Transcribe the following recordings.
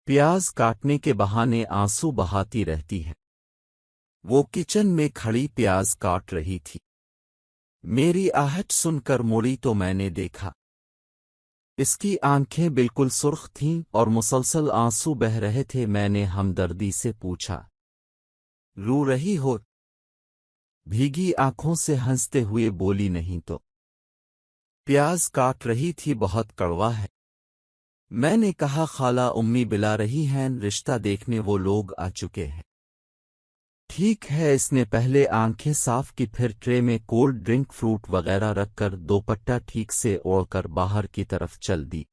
प्याज काटने के बहाने आंसू बहाती रहती है। वो किचन में खड़ी प्याज काट रही थी। मेरी आहट सुनकर मुड़ी तो मैंने देखा इसकी आंखें बिल्कुल सुर्ख थीं और मुसलसल आंसू बह रहे थे। मैंने हमदर्दी से पूछा, रो रही हो? भीगी आंखों से हंसते हुए बोली, नहीं तो। प्याज काट रही थी, बहुत कड़वा है। मैंने कहा, खाला उम्मी बुला रही हैं, रिश्ता देखने वो लोग आ चुके हैं। ठीक है। इसने पहले आंखें साफ की, फिर ट्रे में कोल्ड ड्रिंक फ्रूट वगैरह रखकर दोपट्टा ठीक से ओढ़कर बाहर की तरफ चल दी।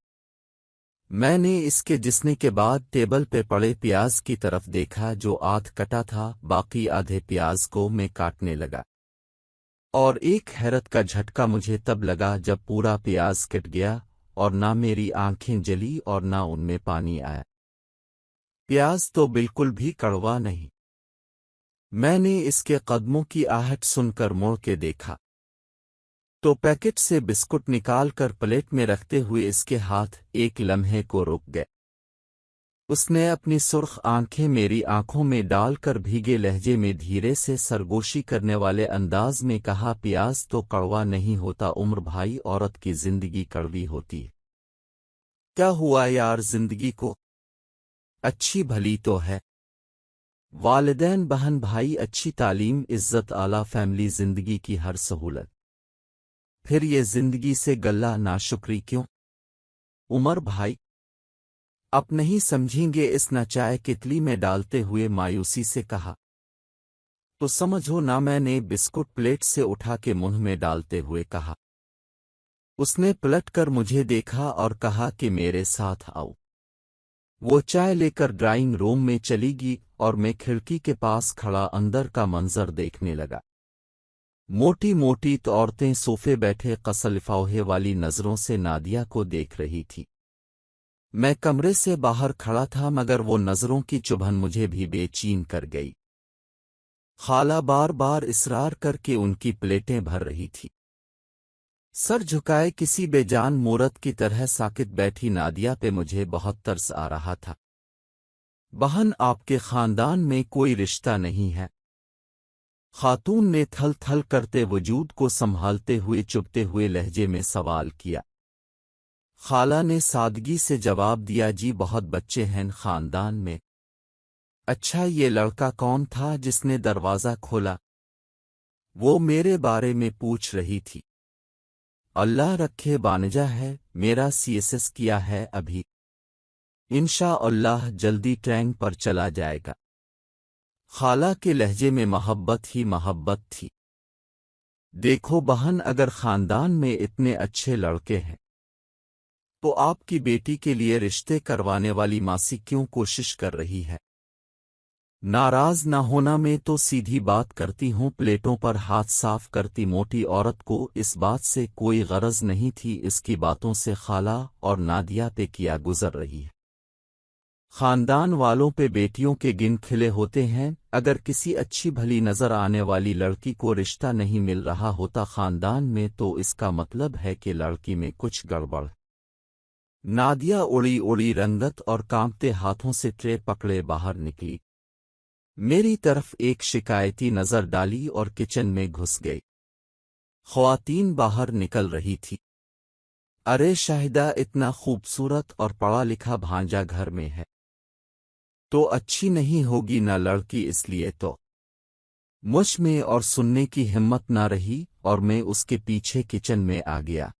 मैंने इसके जिसने के बाद टेबल पे पड़े प्याज की तरफ देखा जो आध कटा था। बाकी आधे प्याज को मैं काटने लगा और एक हैरत का झटका मुझे तब लगा जब पूरा प्याज कट गया और ना मेरी आंखें जली और ना उनमें पानी आया। प्याज तो बिल्कुल भी कड़वा नहीं। मैंने इसके कदमों की आहट सुनकर मुड़ के देखा तो पैकेट से बिस्कुट निकालकर प्लेट में रखते हुए इसके हाथ एक लम्हे को रुक गए। उसने अपनी सुर्ख आंखें मेरी आंखों में डालकर भीगे लहजे में धीरे से सरगोशी करने वाले अंदाज में कहा, प्याज तो कड़वा नहीं होता उम्र भाई, औरत की जिंदगी कड़वी होती है। क्या हुआ यार, जिंदगी को अच्छी भली तो है। वालिदैन, बहन भाई, अच्छी तालीम, इज्जत, आला फैमिली, जिंदगी की हर सहूलत। फिर ये जिंदगी से गल्ला नाशुक्री क्यों? उमर भाई अब नहीं समझेंगे, इस न चाय कितली में डालते हुए मायूसी से कहा। तो समझो ना, मैंने बिस्कुट प्लेट से उठा के मुंह में डालते हुए कहा। उसने पलटकर मुझे देखा और कहा कि मेरे साथ आओ। वो चाय लेकर ड्राइंग रूम में चली गई और मैं खिड़की के पास खड़ा अंदर का मंजर देखने लगा। मोटी मोटी तो औरतें सोफे बैठे कसलफाहे वाली नजरों से नादिया को देख रही थी। मैं कमरे से बाहर खड़ा था मगर वो नजरों की चुभन मुझे भी बेचैन कर गई। खाला बार बार इसरार करके उनकी प्लेटें भर रही थी। सर झुकाए किसी बेजान मूरत की तरह साकित बैठी नादिया पे मुझे बहुत तरस आ रहा था। बहन, आपके खानदान में कोई रिश्ता नहीं है? खातून ने थल थल करते वजूद को संभालते हुए चुभते हुए लहजे में सवाल किया। खाला ने सादगी से जवाब दिया, जी बहुत बच्चे हैं खानदान में। अच्छा, ये लड़का कौन था जिसने दरवाज़ा खोला? वो मेरे बारे में पूछ रही थी। अल्लाह रखे, बानजा है, मेरा सीएसएस किया है अभी। इंशाअल्लाह जल्दी ट्रैंक पर चला जाएगा। खाला के लहजे में मोहब्बत ही मोहब्बत थी। देखो बहन, अगर खानदान में इतने अच्छे लड़के हैं तो आपकी बेटी के लिए रिश्ते करवाने वाली मासी क्यों कोशिश कर रही है? नाराज ना होना, मैं तो सीधी बात करती हूँ। प्लेटों पर हाथ साफ करती मोटी औरत को इस बात से कोई गरज नहीं थी। इसकी बातों से खाला और नादिया पे किया गुजर रही है। खानदान वालों पे बेटियों के गिन खिले होते हैं। अगर किसी अच्छी भली नजर आने वाली लड़की को रिश्ता नहीं मिल रहा होता खानदान में तो इसका मतलब है कि लड़की में कुछ गड़बड़। नादिया उड़ी उड़ी रंगत और कांपते हाथों से ट्रे पकड़े बाहर निकली। मेरी तरफ एक शिकायती नजर डाली और किचन में घुस गई। ख्वातीन बाहर निकल रही थी। अरे शाहिदा, इतना खूबसूरत और पढ़ा लिखा भांजा घर में है तो अच्छी नहीं होगी ना लड़की, इसलिए तो मुझ में और सुनने की हिम्मत ना रही और मैं उसके पीछे किचन में आ गया।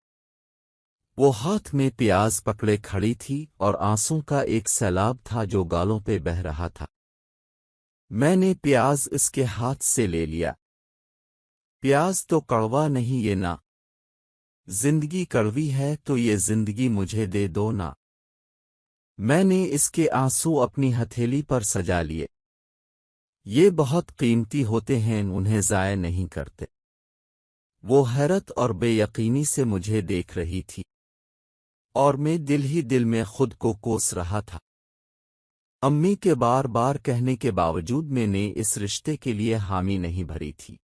वो हाथ में प्याज पकड़े खड़ी थी और आंसू का एक सैलाब था जो गालों पे बह रहा था। मैंने प्याज इसके हाथ से ले लिया। प्याज तो कड़वा नहीं ये ना। जिंदगी कड़वी है तो ये जिंदगी मुझे दे दो ना। मैंने इसके आंसू अपनी हथेली पर सजा लिए। ये बहुत कीमती होते हैं, उन्हें ज़ाया नहीं करते। वो हैरत और बेयकीनी से मुझे देख रही थी और मैं दिल ही दिल में खुद को कोस रहा था। अम्मी के बार बार कहने के बावजूद मैंने इस रिश्ते के लिए हामी नहीं भरी थी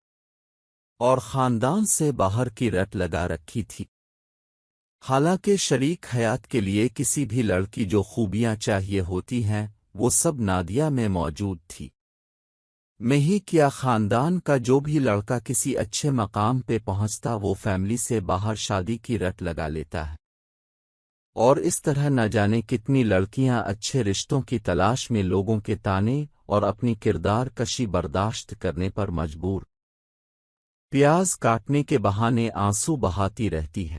और खानदान से बाहर की रट लगा रखी थी। حالانکہ شریک حیات کے لیے کسی بھی لڑکی جو خوبیاں چاہیے ہوتی ہیں وہ سب نادیہ میں موجود تھی۔ میں ہی کیا خاندان کا جو بھی لڑکا کسی اچھے مقام پہ پہنچتا وہ فیملی سے باہر شادی کی رٹ لگا لیتا ہے، اور اس طرح نہ جانے کتنی لڑکیاں اچھے رشتوں کی تلاش میں لوگوں کے تانے اور اپنی کردار کشی برداشت کرنے پر مجبور پیاز کاٹنے کے بہانے آنسو بہاتی رہتی ہے۔